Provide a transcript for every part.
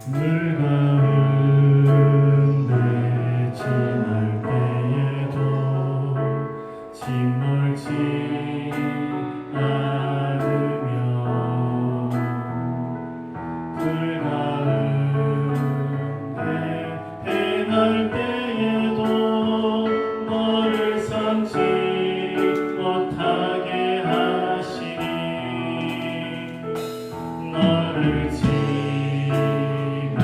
물 가운데 지날 때에도 짓멀지 않으며 불 가운데 해날 때에도 너를 삼지 못하게 하시니 너를 지며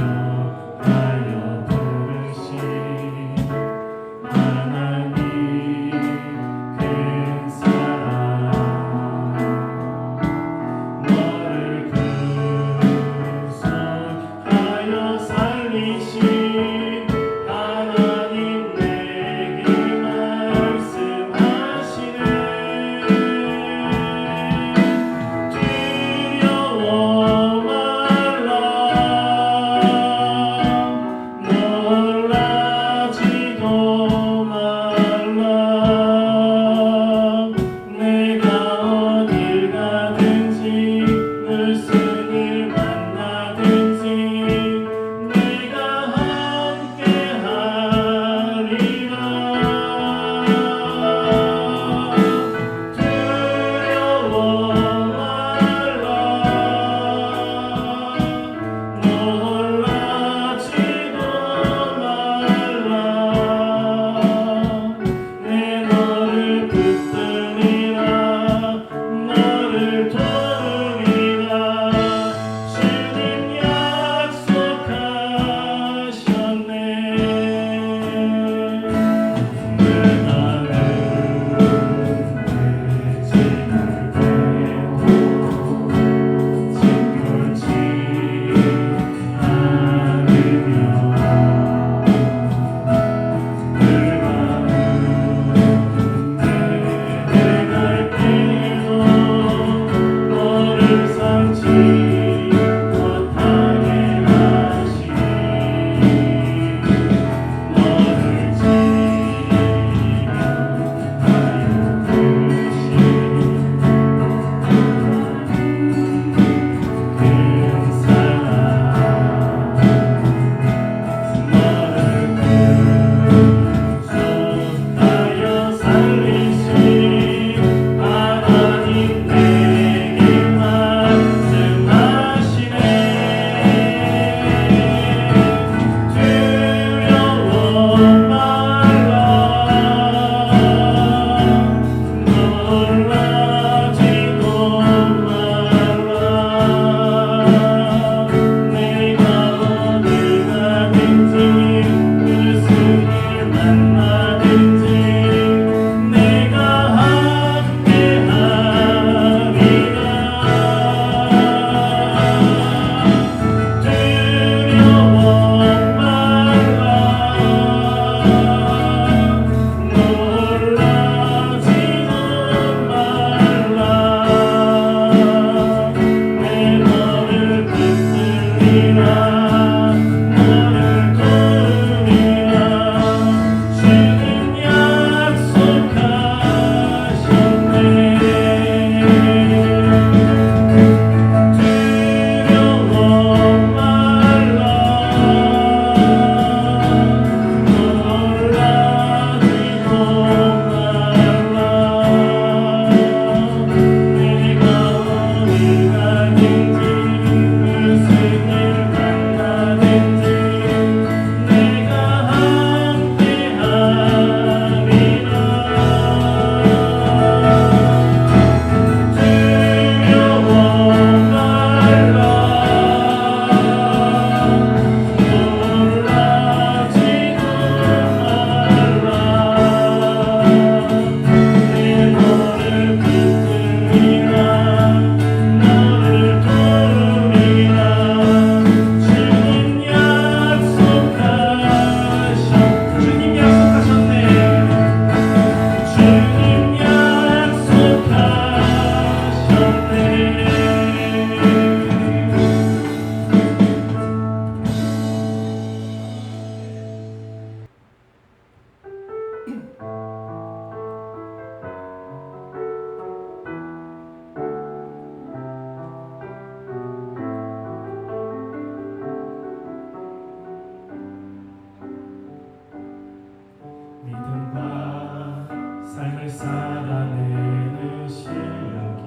나타내는 실력이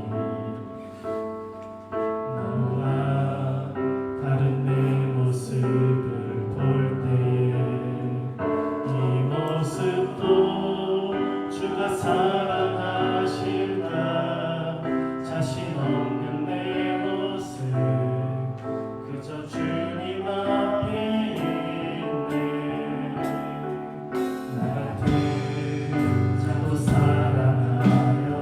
너와 다른 내 모습을 볼 때에 이 모습도 주가 사랑하실까 자신 없는 내 모습 그저 주님 안에 있네 나 같은 자도 사랑하여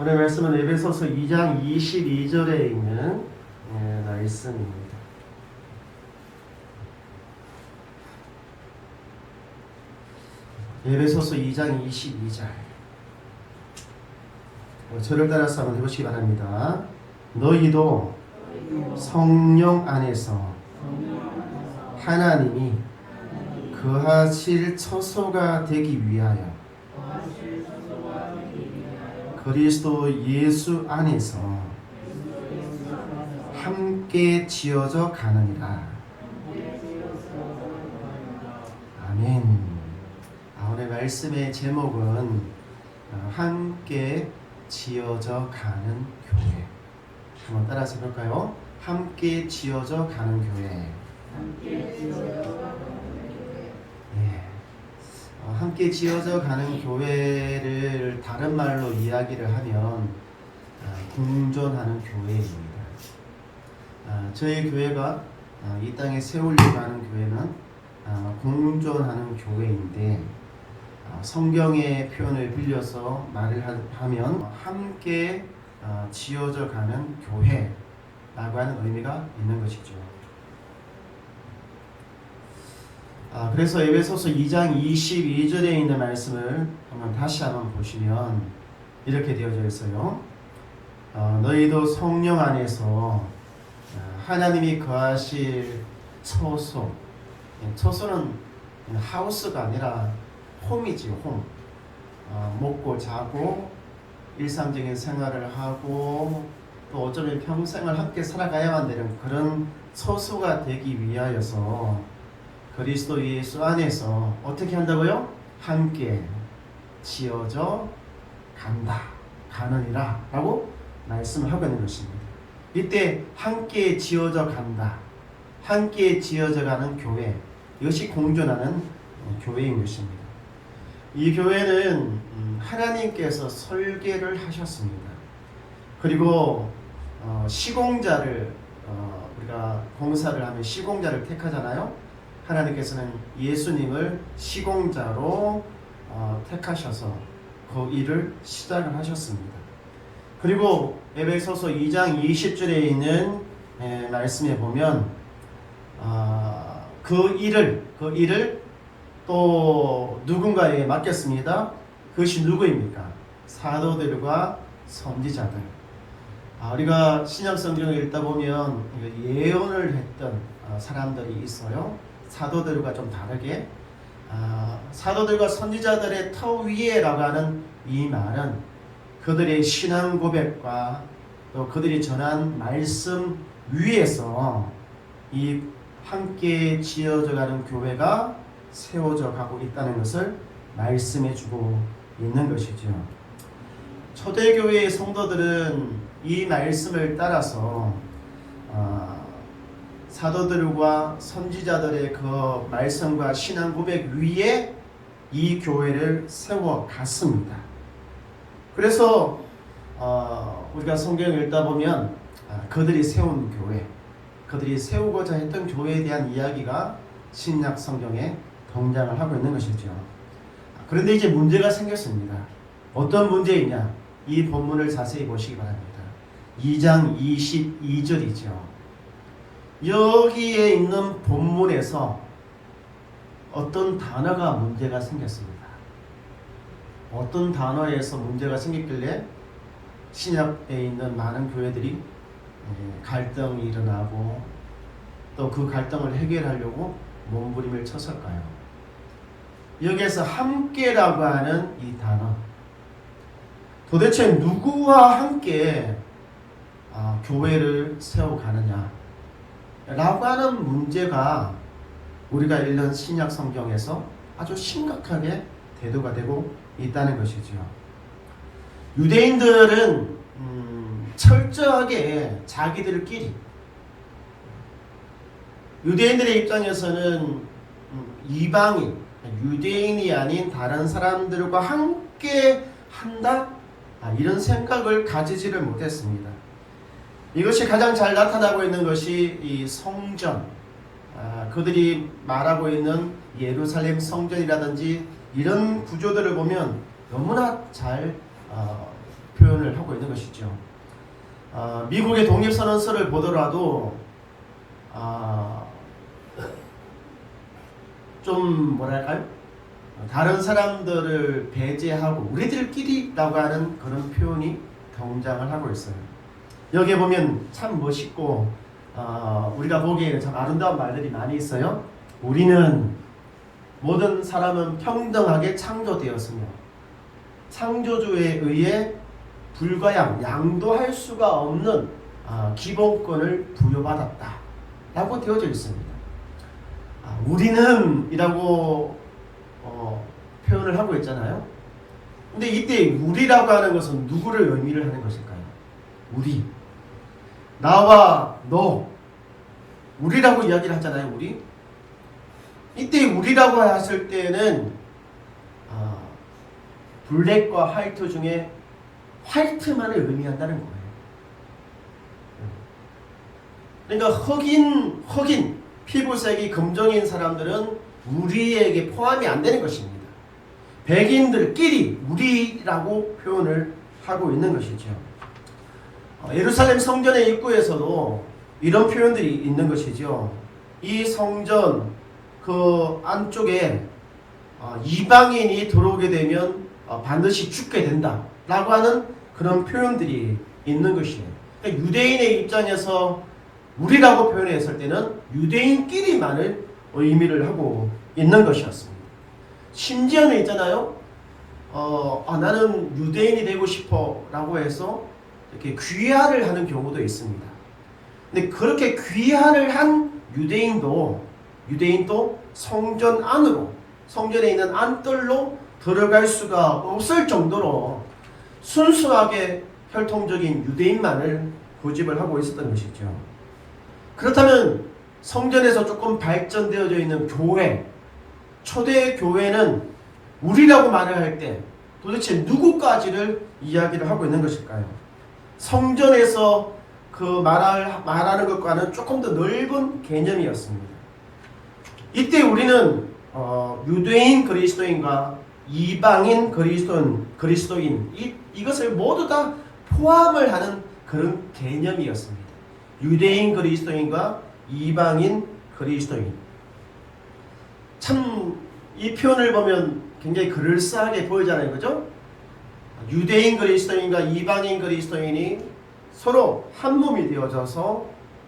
오늘 말씀은 에베소서 2장 22절에 있는 말씀입니다. 에베소서 2장 22절. 저를 따라서 한번 해보시기 바랍니다. 너희도 성령 안에서 하나님이 거하실 처소가 되기 위하여 그리스도 예수 안에서 함께 지어져 가느니라. 아멘. 오늘 말씀의 제목은 함께 지어져 가는 교회. 한번 따라서 해볼까요? 함께 지어져 가는 교회. 함께 지어져 가는 교회를 다른 말로 이야기를 하면 공존하는 교회입니다. 저희 교회가 이 땅에 세우려고 하는 교회는 공존하는 교회인데, 성경의 표현을 빌려서 말을 하면 함께 지어져 가는 교회라고 하는 의미가 있는 것이죠. 그래서 에베소서 2장 22절에 있는 말씀을 다시 한번 보시면 이렇게 되어져 있어요. 너희도 성령 안에서 하나님이 거하실 처소. 처소는 하우스가 아니라 홈이지, 홈. 먹고 자고 일상적인 생활을 하고 또 어쩌면 평생을 함께 살아가야만 되는 그런 처소가 되기 위하여서 그리스도 예수 안에서 어떻게 한다고요? 함께 지어져 가느니라 라고 말씀을 하고 있는 것입니다. 이때 함께 지어져 간다, 함께 지어져 가는 교회, 이것이 공존하는 교회인 것입니다. 이 교회는 하나님께서 설계를 하셨습니다. 그리고 시공자를 우리가 공사를 하면 시공자를 택하잖아요. 하나님께서는 예수님을 시공자로 택하셔서 그 일을 시작을 하셨습니다. 그리고 에베소서 2장 20절에 있는 말씀에 보면 그 일을 또 누군가에게 맡겼습니다. 그것이 누구입니까? 사도들과 선지자들. 우리가 신약 성경을 읽다 보면 예언을 했던 사람들이 있어요. 사도들과 좀 다르게 사도들과 선지자들의 터 위에라고 하는 이 말은 그들의 신앙 고백과 또 그들이 전한 말씀 위에서 이 함께 지어져 가는 교회가 세워져 가고 있다는 것을 말씀해 주고 있는 것이죠. 초대교회의 성도들은 이 말씀을 따라서 사도들과 선지자들의 그 말씀과 신앙 고백 위에 이 교회를 세워갔습니다. 그래서 우리가 성경을 읽다 보면 그들이 세운 교회, 그들이 세우고자 했던 교회에 대한 이야기가 신약 성경에 등장을 하고 있는 것이죠. 그런데 이제 문제가 생겼습니다. 어떤 문제이냐? 이 본문을 자세히 보시기 바랍니다. 2장 22절이죠. 여기에 있는 본문에서 어떤 단어가 문제가 생겼습니다. 어떤 단어에서 문제가 생겼길래 신약에 있는 많은 교회들이 갈등이 일어나고 또 그 갈등을 해결하려고 몸부림을 쳤을까요? 여기에서 함께라고 하는 이 단어, 도대체 누구와 함께 교회를 세워가느냐 라고 하는 문제가 우리가 읽는 신약 성경에서 아주 심각하게 대두가 되고 있다는 것이죠. 유대인들은 철저하게 자기들끼리, 유대인들의 입장에서는 이방인, 유대인이 아닌 다른 사람들과 함께 한다? 이런 생각을 가지지를 못했습니다. 이것이 가장 잘 나타나고 있는 것이 이 성전, 그들이 말하고 있는 예루살렘 성전이라든지 이런 구조들을 보면 너무나 잘 표현을 하고 있는 것이죠. 미국의 독립선언서를 보더라도 좀 뭐랄까요? 다른 사람들을 배제하고 우리들끼리라고 하는 그런 표현이 등장을 하고 있어요. 여기에 보면 참 멋있고 우리가 보기에는 참 아름다운 말들이 많이 있어요. 우리는 모든 사람은 평등하게 창조되었으며 창조주에 의해 불가양, 양도할 수가 없는 기본권을 부여받았다 라고 되어져 있습니다. 우리는 이라고 표현을 하고 있잖아요. 근데 이때 우리라고 하는 것은 누구를 의미를 하는 것일까요? 우리, 나와 너, 우리라고 이야기를 하잖아요. 우리. 이때 우리라고 했을 때는 블랙과 화이트 중에 화이트만을 의미한다는 거예요. 그러니까 흑인 피부색이 금종인 사람들은 우리에게 포함이 안 되는 것입니다. 백인들끼리 우리라고 표현을 하고 있는 것이죠. 예루살렘 성전의 입구에서도 이런 표현들이 있는 것이죠. 이 성전 그 안쪽에 이방인이 들어오게 되면 반드시 죽게 된다 라고 하는 그런 표현들이 있는 것이에요. 그러니까 유대인의 입장에서 우리라고 표현했을 때는 유대인끼리만을 의미를 하고 있는 것이었습니다. 심지어는 있잖아요. 나는 유대인이 되고 싶어 라고 해서 이렇게 귀화를 하는 경우도 있습니다. 근데 그렇게 귀화를 한 유대인도 성전 안으로, 성전에 있는 안뜰로 들어갈 수가 없을 정도로 순수하게 혈통적인 유대인만을 고집을 하고 있었던 것이죠. 그렇다면 성전에서 조금 발전되어져 있는 교회, 초대 교회는 우리라고 말을 할 때 도대체 누구까지를 이야기를 하고 있는 것일까요? 성전에서 그 말하는 것과는 조금 더 넓은 개념이었습니다. 이때 우리는 유대인 그리스도인과 이방인 그리스도인 이것을 모두 다 포함을 하는 그런 개념이었습니다. 유대인 그리스도인과 이방인 그리스도인. 참 이 표현을 보면 굉장히 그럴싸하게 보이잖아요. 그죠? 유대인 그리스도인과 이방인 그리스도인이 서로 한 몸이 되어져서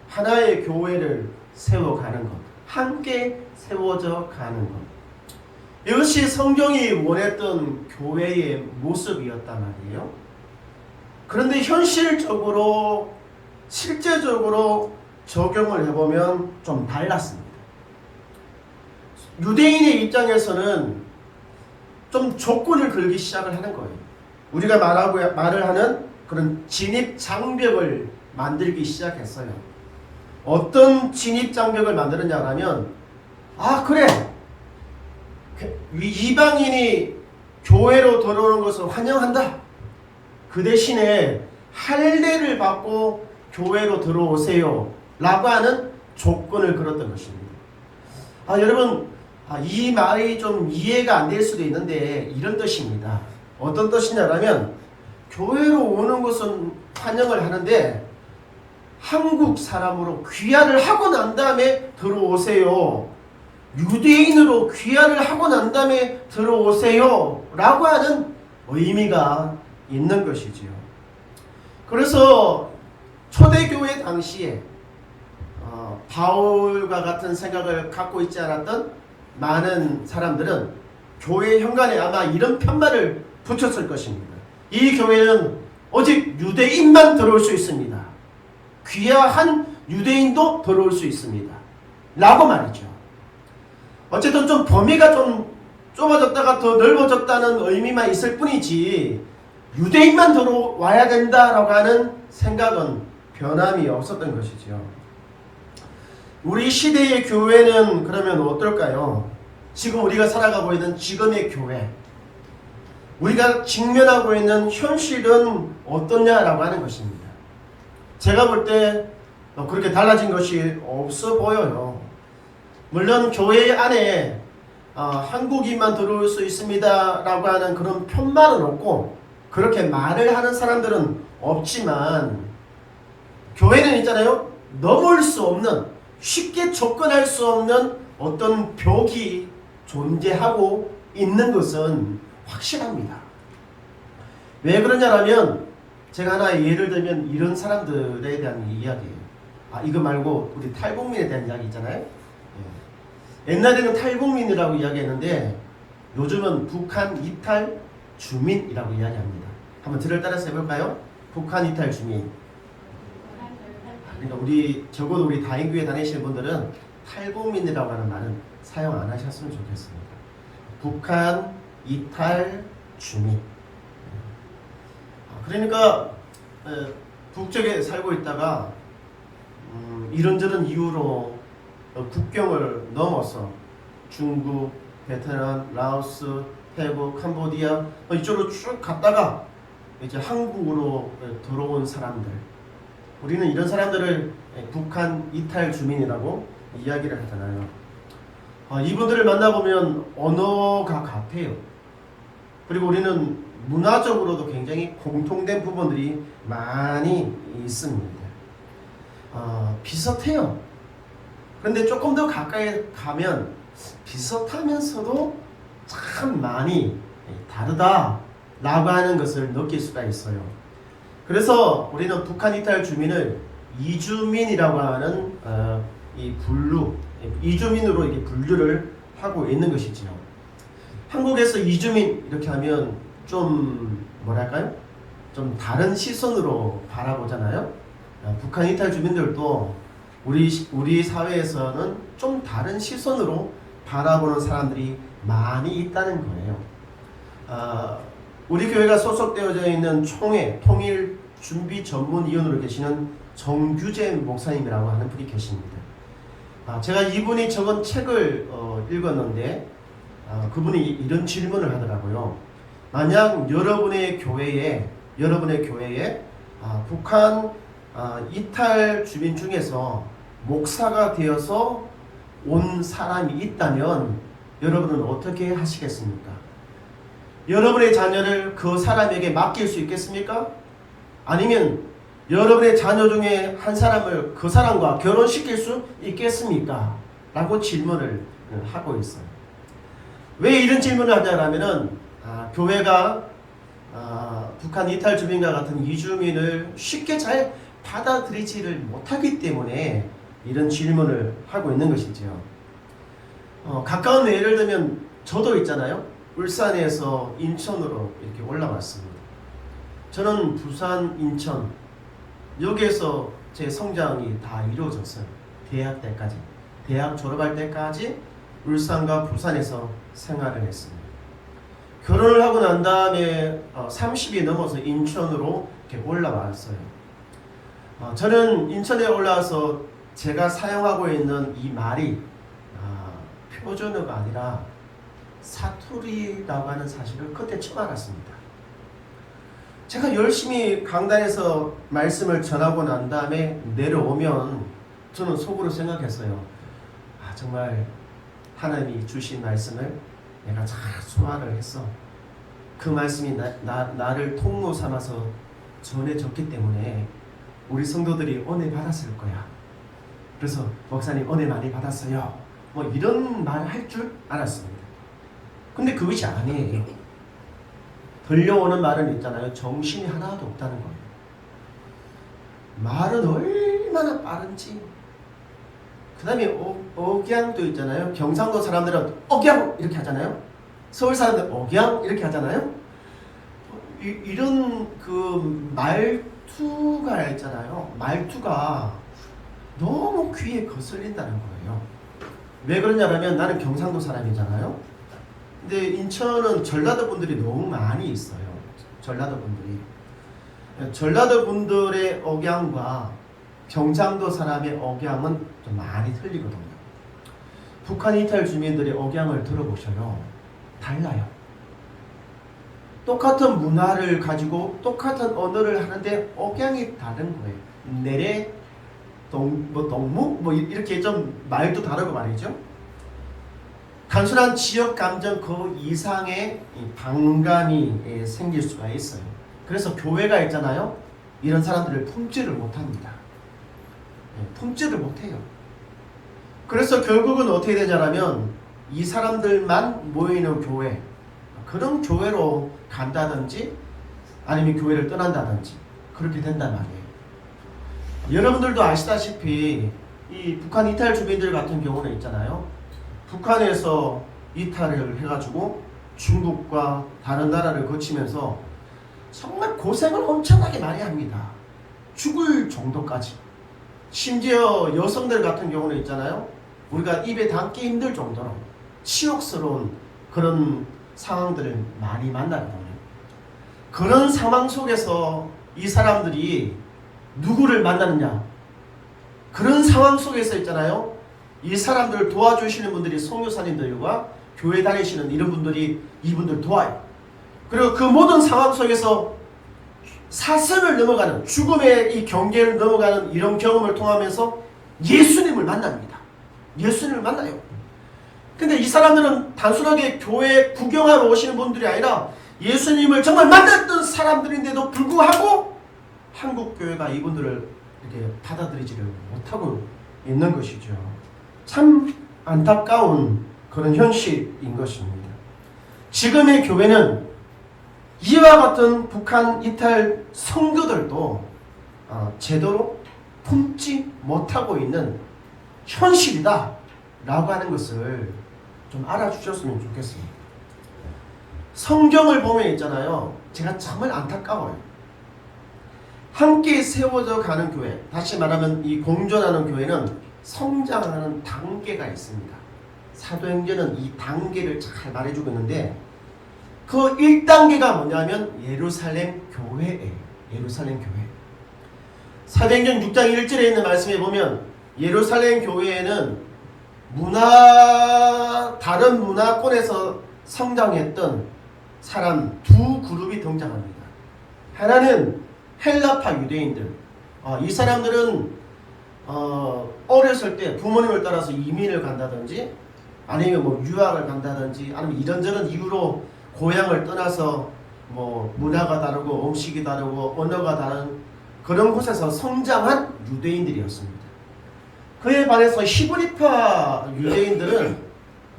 하나의 교회를 세워가는 것, 함께 세워져 가는 것. 이것이 성경이 원했던 교회의 모습이었단 말이에요. 그런데 현실적으로 실제적으로 적용을 해보면 좀 달랐습니다. 유대인의 입장에서는 좀 조건을 걸기 시작을 하는 거예요. 우리가 말을 하는 그런 진입 장벽을 만들기 시작했어요. 어떤 진입 장벽을 만들었냐면, 그래, 이방인이 교회로 들어오는 것을 환영한다. 그 대신에 할례를 받고 교회로 들어오세요 라고 하는 조건을 걸었던 것입니다. 여러분, 이 말이 좀 이해가 안 될 수도 있는데 이런 뜻입니다. 어떤 뜻이냐면, 교회로 오는 것은 환영을 하는데 한국 사람으로 귀화를 하고 난 다음에 들어오세요, 유대인으로 귀화를 하고 난 다음에 들어오세요 라고 하는 의미가 있는 것이지요. 그래서 초대교회 당시에 바울과 같은 생각을 갖고 있지 않았던 많은 사람들은 교회 현관에 아마 이런 편말을 붙였을 것입니다. 이 교회는 오직 유대인만 들어올 수 있습니다. 귀화한 유대인도 들어올 수 있습니다 라고 말이죠. 어쨌든 좀 범위가 좀 좁아졌다가 더 넓어졌다는 의미만 있을 뿐이지 유대인만 들어와야 된다라고 하는 생각은 변함이 없었던 것이죠. 우리 시대의 교회는 그러면 어떨까요? 지금 우리가 살아가고 있는 지금의 교회, 우리가 직면하고 있는 현실은 어떠냐라고 하는 것입니다. 제가 볼 때 그렇게 달라진 것이 없어 보여요. 물론 교회 안에 한국인만 들어올 수 있습니다 라고 하는 그런 편말은 없고, 그렇게 말을 하는 사람들은 없지만 교회는 있잖아요. 넘을 수 없는, 쉽게 접근할 수 없는 어떤 벽이 존재하고 있는 것은 확실합니다. 왜 그러냐면 제가 하나 예를 들면 이런 사람들에 대한 이야기예요. 이거 말고 우리 탈북민에 대한 이야기 있잖아요. 옛날에는 탈북민이라고 이야기했는데 요즘은 북한 이탈 주민이라고 이야기합니다. 한번 들을 따라서 해볼까요? 북한 이탈 주민. 그러니까 적어도 우리 다인교회 다니시는 분들은 탈북민이라고 하는 말은 사용 안 하셨으면 좋겠습니다. 북한 이탈 주민. 그러니까 북쪽에 살고 있다가 이런저런 이유로 국경을 넘어서 중국, 베트남, 라오스, 태국, 캄보디아 이쪽으로 쭉 갔다가 이제 한국으로 들어온 사람들, 우리는 이런 사람들을 북한 이탈 주민이라고 이야기를 하잖아요. 이분들을 만나보면 언어가 같아요. 그리고 우리는 문화적으로도 굉장히 공통된 부분들이 많이 있습니다. 비슷해요. 그런데 조금 더 가까이 가면 비슷하면서도 참 많이 다르다라고 하는 것을 느낄 수가 있어요. 그래서 우리는 북한 이탈 주민을 이주민이라고 하는 이주민으로 이렇게 분류를 하고 있는 것이지요. 한국에서 이주민 이렇게 하면 좀 뭐랄까요? 좀 다른 시선으로 바라보잖아요. 북한 이탈 주민들도 우리 사회에서는 좀 다른 시선으로 바라보는 사람들이 많이 있다는 거예요. 우리 교회가 소속되어져 있는 총회 통일준비전문위원으로 계시는 정규재 목사님이라고 하는 분이 계십니다. 제가 이분이 적은 책을 읽었는데 그분이 이런 질문을 하더라고요. 만약 여러분의 교회에 북한 이탈 주민 중에서 목사가 되어서 온 사람이 있다면 여러분은 어떻게 하시겠습니까? 여러분의 자녀를 그 사람에게 맡길 수 있겠습니까? 아니면 여러분의 자녀 중에 한 사람을 그 사람과 결혼시킬 수 있겠습니까? 라고 질문을 하고 있어요. 왜 이런 질문을 하냐면은 교회가 북한 이탈 주민과 같은 이주민을 쉽게 잘 받아들이지를 못하기 때문에 이런 질문을 하고 있는 것이지요. 가까운 예를 들면 저도 있잖아요. 울산에서 인천으로 이렇게 올라왔습니다. 저는 부산, 인천 여기에서 제 성장이 다 이루어졌어요. 대학 때까지. 대학 졸업할 때까지 울산과 부산에서 생활을 했습니다. 결혼을 하고 난 다음에 30이 넘어서 인천으로 이렇게 올라왔어요. 저는 인천에 올라와서 제가 사용하고 있는 이 말이 표준어가 아니라 사투리라고 하는 사실을 그때 처음 알았습니다. 제가 열심히 강단에서 말씀을 전하고 난 다음에 내려오면 저는 속으로 생각했어요. 정말 하나님이 주신 말씀을 내가 잘 소화를 했어. 그 말씀이 나를 통로 삼아서 전해졌기 때문에 우리 성도들이 은혜 받았을 거야. 그래서 목사님 은혜 많이 받았어요. 뭐 이런 말 할 줄 알았습니다. 근데 그것이 아니에요. 들려오는 말은 있잖아요. 정신이 하나도 없다는 거예요. 말은 얼마나 빠른지. 그 다음에 억양도 있잖아요. 경상도 사람들은 억양 이렇게 하잖아요. 서울 사람들은 억양 이렇게 하잖아요. 이런 그 말투가 있잖아요. 말투가 너무 귀에 거슬린다는 거예요. 왜 그러냐면 나는 경상도 사람이잖아요. 근데 인천은 전라도 분들이 너무 많이 있어요. 전라도 분들이. 전라도 분들의 억양과 경상도 사람의 억양은 좀 많이 틀리거든요. 북한 이탈 주민들의 억양을 들어보셔요. 달라요. 똑같은 문화를 가지고 똑같은 언어를 하는데 억양이 다른 거예요. 내래, 동무? 이렇게 좀 말도 다르고 말이죠. 단순한 지역 감정 그 이상의 반감이 생길 수가 있어요. 그래서 교회가 있잖아요. 이런 사람들을 품지를 못합니다. 품지를 못해요. 그래서 결국은 어떻게 되냐면 이 사람들만 모이는 교회, 그런 교회로 간다든지 아니면 교회를 떠난다든지 그렇게 된단 말이에요. 여러분들도 아시다시피 이 북한 이탈 주민들 같은 경우는 있잖아요. 북한에서 이탈을 해가지고 중국과 다른 나라를 거치면서 정말 고생을 엄청나게 많이 합니다. 죽을 정도까지. 심지어 여성들 같은 경우는 있잖아요. 우리가 입에 담기 힘들 정도로 치욕스러운 그런 상황들을 많이 만나거든요. 그런 상황 속에서 이 사람들이 누구를 만나느냐? 그런 상황 속에서 있잖아요. 이 사람들을 도와주시는 분들이 선교사님들과 교회 다니시는 이런 분들이 이분들 도와요. 그리고 그 모든 상황 속에서 사슬을 넘어가는, 죽음의 이 경계를 넘어가는 이런 경험을 통하면서 예수님을 만납니다. 예수님을 만나요. 근데 이 사람들은 단순하게 교회 구경하러 오시는 분들이 아니라 예수님을 정말 만났던 사람들인데도 불구하고 한국 교회가 이분들을 이렇게 받아들이지를 못하고 있는 것이죠. 참 안타까운 그런 현실인 것입니다. 지금의 교회는 이와 같은 북한 이탈 성도들도 제대로 품지 못하고 있는 현실이다 라고 하는 것을 좀 알아주셨으면 좋겠습니다. 성경을 보면 있잖아요. 제가 정말 안타까워요. 함께 세워져 가는 교회, 다시 말하면 이 공존하는 교회는 성장하는 단계가 있습니다. 사도행전은 이 단계를 잘 말해주고 있는데 그 1단계가 뭐냐면 예루살렘 교회예요. 예루살렘 교회. 사도행전 6장 1절에 있는 말씀에 보면 예루살렘 교회에는 다른 문화권에서 성장했던 사람 두 그룹이 등장합니다. 하나는 헬라파 유대인들. 이 사람들은 어렸을 때 부모님을 따라서 이민을 간다든지 아니면 뭐 유학을 간다든지 아니면 이런저런 이유로 고향을 떠나서 뭐 문화가 다르고 음식이 다르고 언어가 다른 그런 곳에서 성장한 유대인들이었습니다. 그에 반해서 히브리파 유대인들은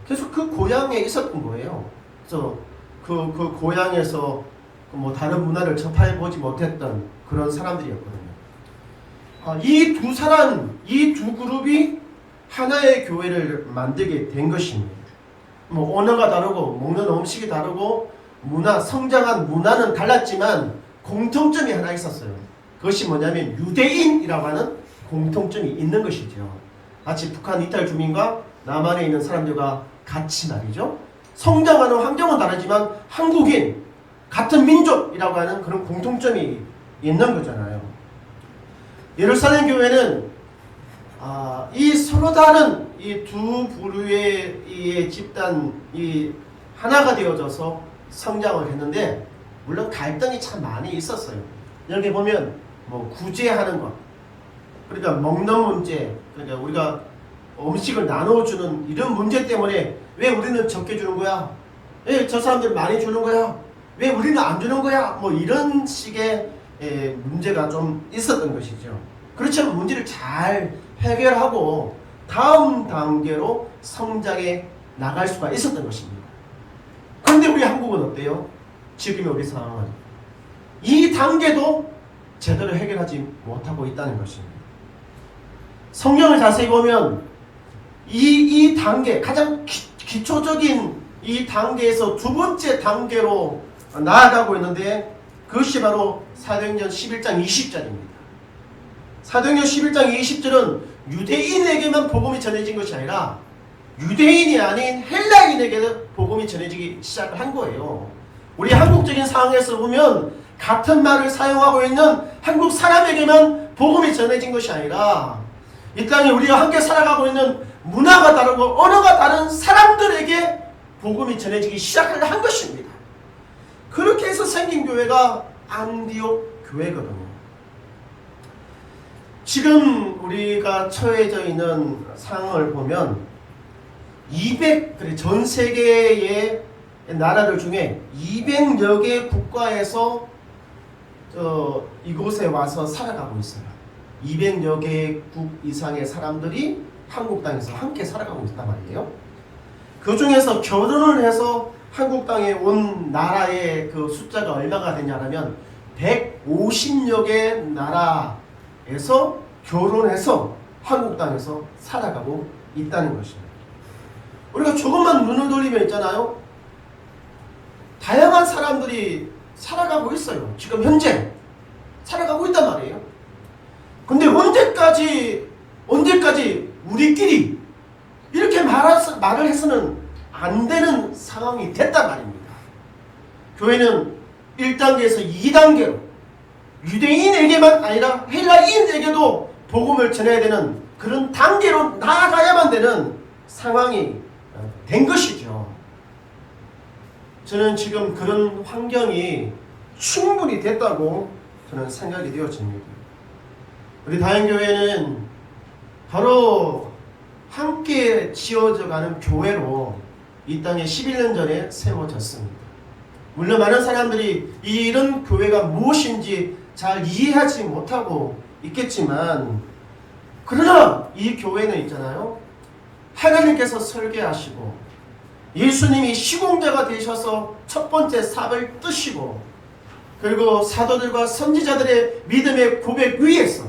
계속 그 고향에 있었던 거예요. 그래서 그 고향에서 뭐 다른 문화를 접해보지 못했던 그런 사람들이었거든요. 이 두 사람, 이 두 그룹이 하나의 교회를 만들게 된 것입니다. 뭐 언어가 다르고 먹는 음식이 다르고 성장한 문화는 달랐지만 공통점이 하나 있었어요. 그것이 뭐냐면 유대인이라고 하는 공통점이 있는 것이죠. 마치 북한 이탈 주민과 남한에 있는 사람들과 같이 말이죠. 성장하는 환경은 다르지만 한국인, 같은 민족이라고 하는 그런 공통점이 있는 거잖아요. 예루살렘 교회는 이 서로 다른 이 두 부류의 이 집단이 하나가 되어져서 성장을 했는데 물론 갈등이 참 많이 있었어요. 여기 보면 뭐 구제하는 것, 그러니까 먹는 문제, 그러니까 우리가 음식을 나눠주는 이런 문제 때문에 왜 우리는 적게 주는 거야? 왜 저 사람들 많이 주는 거야? 왜 우리는 안 주는 거야? 뭐 이런 식의 문제가 좀 있었던 것이죠. 그렇지만 문제를 잘 해결하고 다음 단계로 성장해 나갈 수가 있었던 것입니다. 그런데 우리 한국은 어때요? 지금의 우리 상황은 이 단계도 제대로 해결하지 못하고 있다는 것입니다. 성경을 자세히 보면 이 단계, 가장 기초적인 이 단계에서 두 번째 단계로 나아가고 있는데 그것이 바로 사도행전 11장 20절입니다. 사도행전 11장 20절은 유대인에게만 복음이 전해진 것이 아니라 유대인이 아닌 헬라인에게도 복음이 전해지기 시작을 한 거예요. 우리 한국적인 상황에서 보면 같은 말을 사용하고 있는 한국 사람에게만 복음이 전해진 것이 아니라 이 땅에 우리가 함께 살아가고 있는 문화가 다르고 언어가 다른 사람들에게 복음이 전해지기 시작을 한 것입니다. 그렇게 해서 생긴 교회가 안디옥 교회거든요. 지금 우리가 처해져 있는 상황을 보면 전 세계의 나라들 중에 200여 개 국가에서 이곳에 와서 살아가고 있어요. 200여 개국 이상의 사람들이 한국 땅에서 함께 살아가고 있단 말이에요. 그 중에서 결혼을 해서 한국 땅에 온 나라의 그 숫자가 얼마가 되냐면 150여 개 나라에서 결혼해서 한국 땅에서 살아가고 있다는 것입니다. 우리가 조금만 눈을 돌리면 있잖아요. 다양한 사람들이 살아가고 있어요. 지금 현재 살아가고 있단 말이에요. 근데 언제까지 우리끼리 이렇게 말을 해서는 안 되는 상황이 됐단 말입니다. 교회는 1단계에서 2단계로 유대인에게만 아니라 헬라인에게도 복음을 전해야 되는 그런 단계로 나아가야만 되는 상황이 된 것이죠. 저는 지금 그런 환경이 충분히 됐다고 저는 생각이 되어집니다. 우리 다행교회는 바로 함께 지어져가는 교회로 이 땅에 11년 전에 세워졌습니다. 물론 많은 사람들이 이런 교회가 무엇인지 잘 이해하지 못하고 있겠지만, 그러나 이 교회는 있잖아요, 하나님께서 설계하시고 예수님이 시공자가 되셔서 첫 번째 삽을 뜨시고, 그리고 사도들과 선지자들의 믿음의 고백 위에서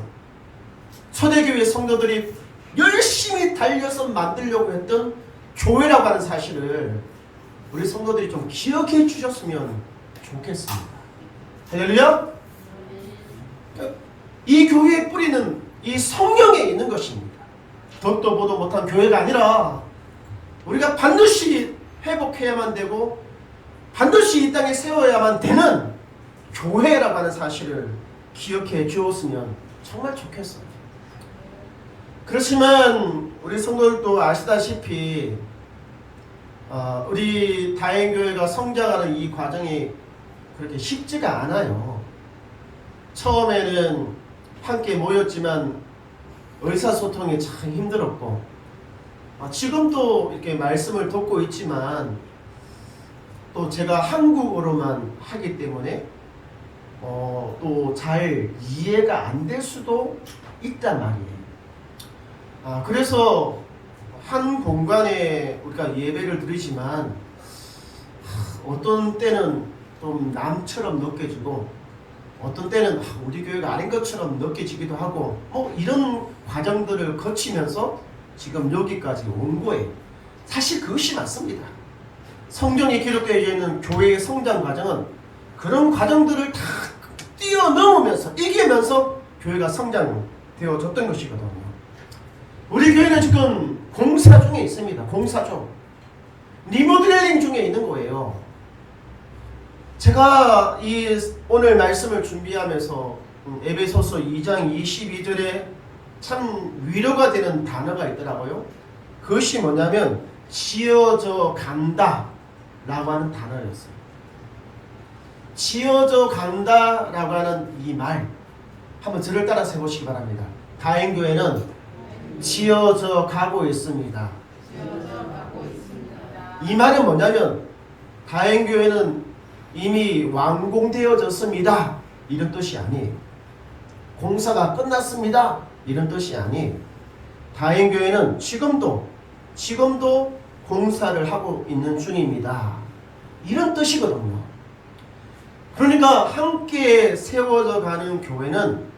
초대교회 성도들이 열심히 달려서 만들려고 했던 교회라고 하는 사실을 우리 성도들이 좀 기억해 주셨으면 좋겠습니다. 할렐루야! 이 교회의 뿌리는 이 성령에 있는 것입니다. 더도 보도 못한 교회가 아니라 우리가 반드시 회복해야만 되고 반드시 이 땅에 세워야만 되는 교회라고 하는 사실을 기억해 주었으면 정말 좋겠어요. 그렇지만 우리 성도들도 아시다시피 우리 다행교회가 성장하는 이 과정이 그렇게 쉽지가 않아요. 처음에는 함께 모였지만 의사소통이 참 힘들었고, 지금도 이렇게 말씀을 듣고 있지만 또 제가 한국어로만 하기 때문에 또 잘 이해가 안 될 수도 있단 말이에요. 그래서 한 공간에 우리가 예배를 드리지만 어떤 때는 좀 남처럼 느껴지고 어떤 때는 우리 교회가 아닌 것처럼 느껴지기도 하고, 이런 과정들을 거치면서 지금 여기까지 온 거예요. 사실 그것이 맞습니다. 성경에 기록되어 있는 교회의 성장 과정은 그런 과정들을 다 뛰어넘으면서 이기면서 교회가 성장되어졌던 것이거든요. 우리 교회는 지금 공사 중에 있습니다. 공사 중. 리모델링 중에 있는 거예요. 제가 이 오늘 말씀을 준비하면서 에베소서 2장 22절에 참 위로가 되는 단어가 있더라고요. 그것이 뭐냐면 지어져 간다 라고 하는 단어였어요. 지어져 간다 라고 하는 이 말 한번 저를 따라서 해보시기 바랍니다. 다행교회는 지어져 가고 있습니다. 이 말은 뭐냐면 다행교회는 이미 완공되어졌습니다 이런 뜻이 아니에요. 공사가 끝났습니다 이런 뜻이 아니에요. 다행교회는 지금도 공사를 하고 있는 중입니다 이런 뜻이거든요. 그러니까 함께 세워져 가는 교회는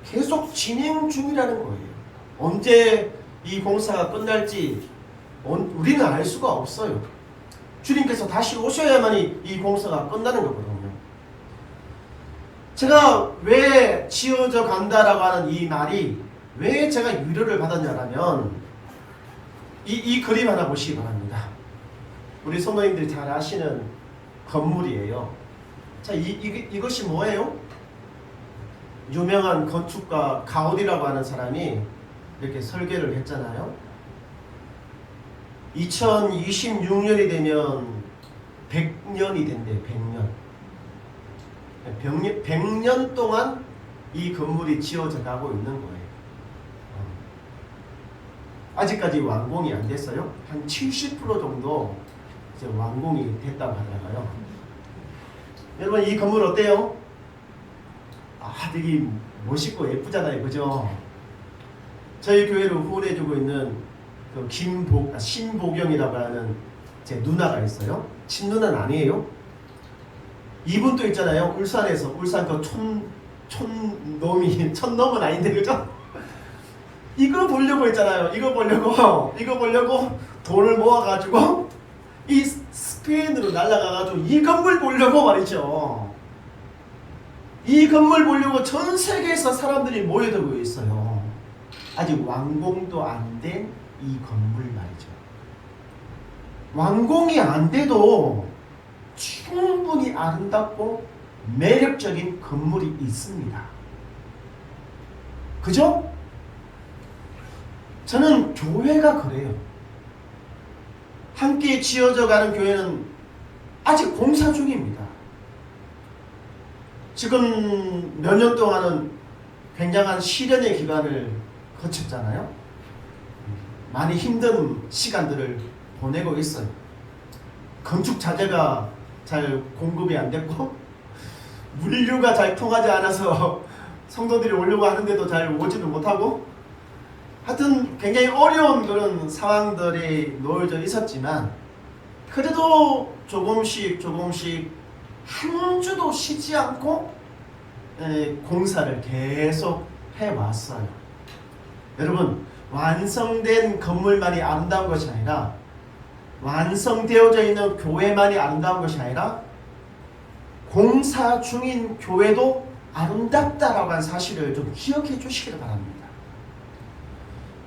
계속 진행 중이라는 거예요. 언제 이 공사가 끝날지 우리는 알 수가 없어요. 주님께서 다시 오셔야만이 이 공사가 끝나는 거거든요. 제가 왜 지어져 간다라고 하는 이 말이 왜 제가 위로를 받았냐면 이 그림 하나 보시기 바랍니다. 우리 성도님들이 잘 아시는 건물이에요. 자, 이것이 뭐예요? 유명한 건축가 가우디라고 하는 사람이 이렇게 설계를 했잖아요. 2026년이 되면 100년이 된대요. 100년. 100년 동안 이 건물이 지어져 가고 있는 거예요. 아직까지 완공이 안 됐어요. 한 70% 정도 이제 완공이 됐다고 하더라고요. 여러분 이 건물 어때요? 되게 멋있고 예쁘잖아요, 그죠? 저희 교회를 후원해주고 있는 그 신보경이라고 하는 제 누나가 있어요. 친누나는 아니에요. 이분도 있잖아요. 울산에서 울산 그 촌놈은 아닌데 그죠? 이거 보려고 했잖아요. 이거 보려고 돈을 모아가지고 이 스페인으로 날아가가지고 이 건물 보려고 말이죠. 이 건물 보려고 전 세계에서 사람들이 모여들고 있어요. 아직 완공도 안 된 이 건물 말이죠. 완공이 안 돼도 충분히 아름답고 매력적인 건물이 있습니다. 그죠? 저는 교회가 그래요. 함께 지어져 가는 교회는 아직 공사 중입니다. 지금 몇 년 동안은 굉장한 시련의 기간을 거쳤잖아요. 많이 힘든 시간들을 보내고 있어요. 건축 자재가 잘 공급이 안 됐고 물류가 잘 통하지 않아서 성도들이 오려고 하는데도 잘 오지도 못하고 하여튼 굉장히 어려운 그런 상황들이 놓여져 있었지만 그래도 조금씩 한 주도 쉬지 않고 공사를 계속 해왔어요. 여러분, 완성된 건물만이 아름다운 것이 아니라 완성되어져 있는 교회만이 아름다운 것이 아니라 공사 중인 교회도 아름답다라고 하는 사실을 좀 기억해 주시기를 바랍니다.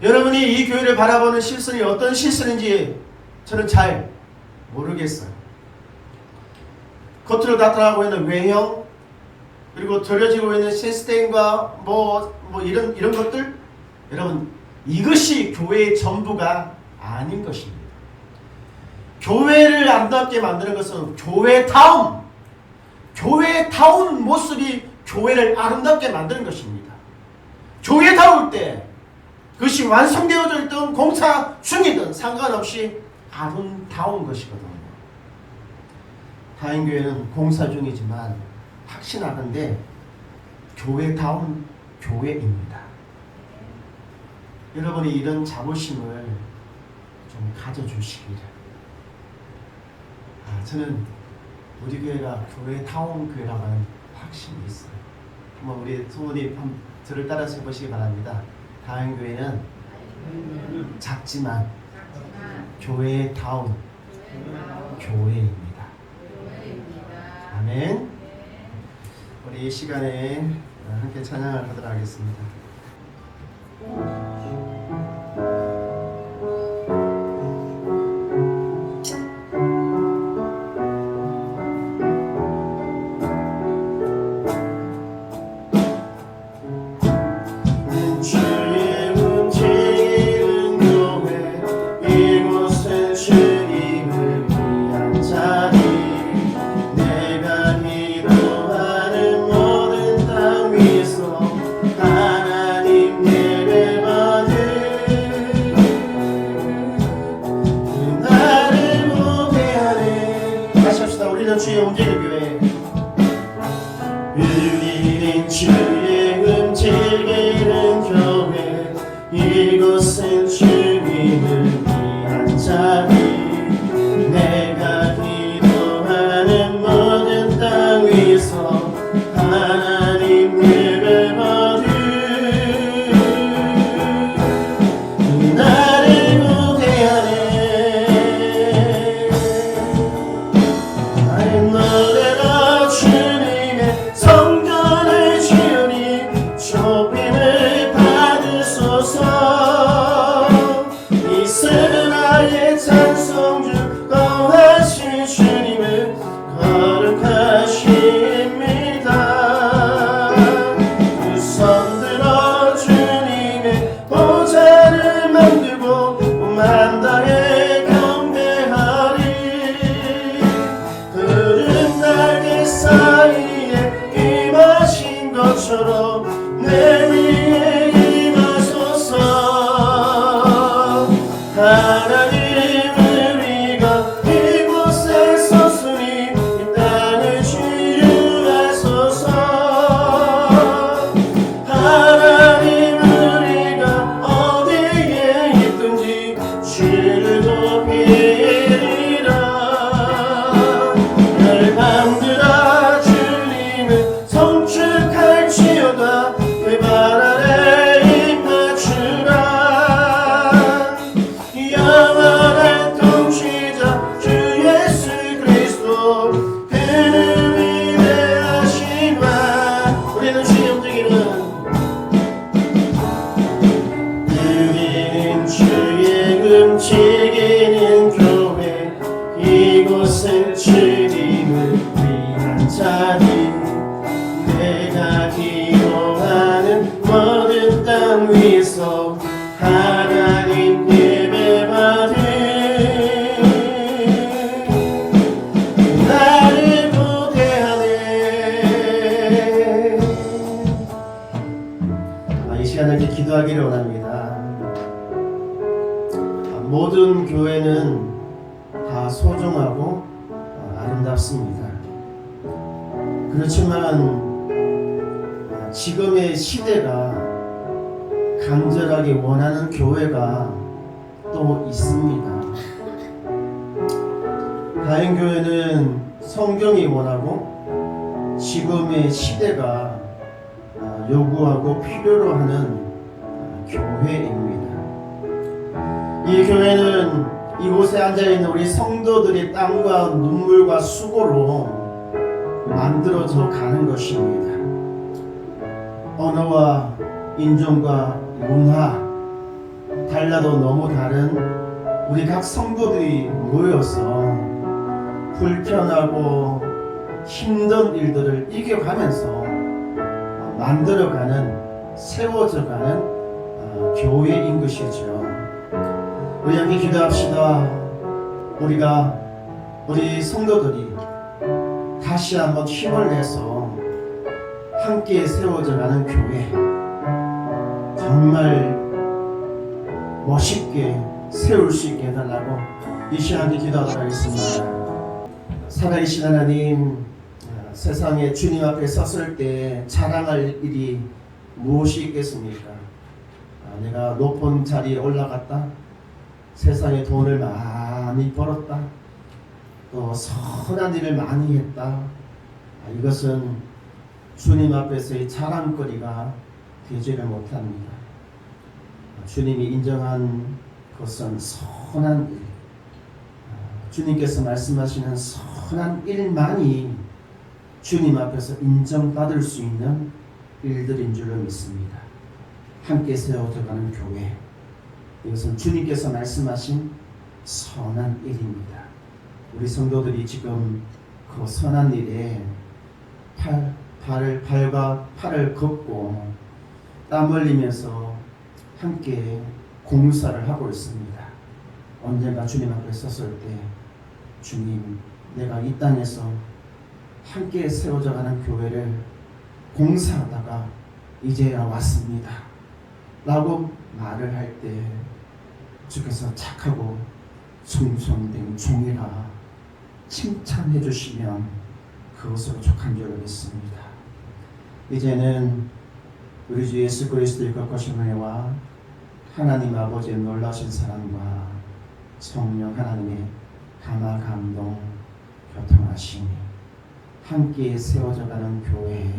여러분이 이 교회를 바라보는 시선이 어떤 시선인지 저는 잘 모르겠어요. 겉으로 나타나고 있는 외형, 그리고 들여지고 있는 시스템과 이런 것들, 여러분, 이것이 교회의 전부가 아닌 것입니다. 교회를 아름답게 만드는 것은 교회다운 모습이 교회를 아름답게 만드는 것입니다. 교회다울 때 그것이 완성되어져 있던 공사 중이든 상관없이 아름다운 것이거든요. 다인교회는 공사 중이지만 확신하는데 교회다운 교회입니다. 여러분이 이런 자부심을 좀 가져주시기를. 저는 우리 교회가 교회다운 교회라고 하는 확신이 있어요. 한번 우리 소모님 저를 따라서 해보시기 바랍니다. 다인교회는 작지만 교회다운 교회입니다. 아멘. 우리 이 시간에 함께 찬양을 하도록 하겠습니다. 주의 움직이는 교회, 울리는 주의 움직이는 교회, 이곳은 주님을 위한 자리, 내가 기도하는 모든 땅 위에서 하나님 예배 받으 나를 무대하네. 노래라 주님의 성전을 주님 좁힘을 받으소서. 이스는 나의 찬송 중 거하신 주님을 거룩하십니다. 두 손 들어 주님의 보좌를 만들고 만당에 경배하리. 푸른 날개 사이에 임하신 것처럼 내 위에 임하소서. 하나님 우리가 이곳에 섰으니 이 땅을 치유하소서. 위에서 하나님 예배받은 나를 보대하네. 이 시간에 이렇게 기도하기를 원합니다. 모든 교회는 다 소중하고 아름답습니다. 그렇지만 지금의 시대가 간절하게 원하는 교회가 또 있습니다. 다행교회는 성경이 원하고 지금의 시대가 요구하고 필요로 하는 교회입니다. 이 교회는 이곳에 앉아있는 우리 성도들의 땀과 눈물과 수고로 만들어져 가는 것입니다. 언어와 인종과 문화 달라도 너무 다른 우리 각 성도들이 모여서 불편하고 힘든 일들을 이겨가면서 만들어가는, 세워져가는 교회인 것이죠. 우리 함께 기도합시다. 우리 성도들이 다시 한번 힘을 내서 함께 세워져가는 교회, 정말 멋있게 세울 수 있게 해달라고 이 시간에 기도하도록 하겠습니다. 살아계신 하나님, 세상에 주님 앞에 섰을 때 자랑할 일이 무엇이 있겠습니까? 내가 높은 자리에 올라갔다, 세상에 돈을 많이 벌었다, 또 선한 일을 많이 했다. 이것은 주님 앞에서의 자랑거리가 되지를 못합니다. 주님이 인정한 것은 선한 일, 주님께서 말씀하시는 선한 일만이 주님 앞에서 인정받을 수 있는 일들인 줄로 믿습니다. 함께 세워져가는 교회, 이것은 주님께서 말씀하신 선한 일입니다. 우리 성도들이 지금 그 선한 일에 발과 팔을 걷고 땀 흘리면서 함께 공사를 하고 있습니다. 언젠가 주님 앞에 섰을 때, 주님, 내가 이 땅에서 함께 세워져가는 교회를 공사하다가 이제야 왔습니다 라고 말을 할 때 주께서 착하고 충성된 종이라 칭찬해 주시면 그것으로 족한 줄로 믿습니다. 이제는 우리 주 예수 그리스도의 거룩하신 은혜와 하나님 아버지의 놀라신 사랑과 성령 하나님의 감화 감동 교통하심이 함께 세워져가는 교회,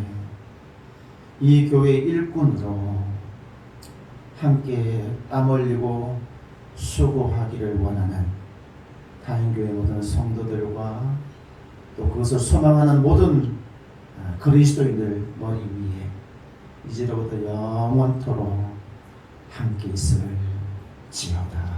이 교회의 일꾼으로 함께 땀 흘리고 수고하기를 원하는 다행교회 모든 성도들과 또 그것을 소망하는 모든 그리스도인들 머리 위에 이제로부터 영원토록 함께 있을 지어다.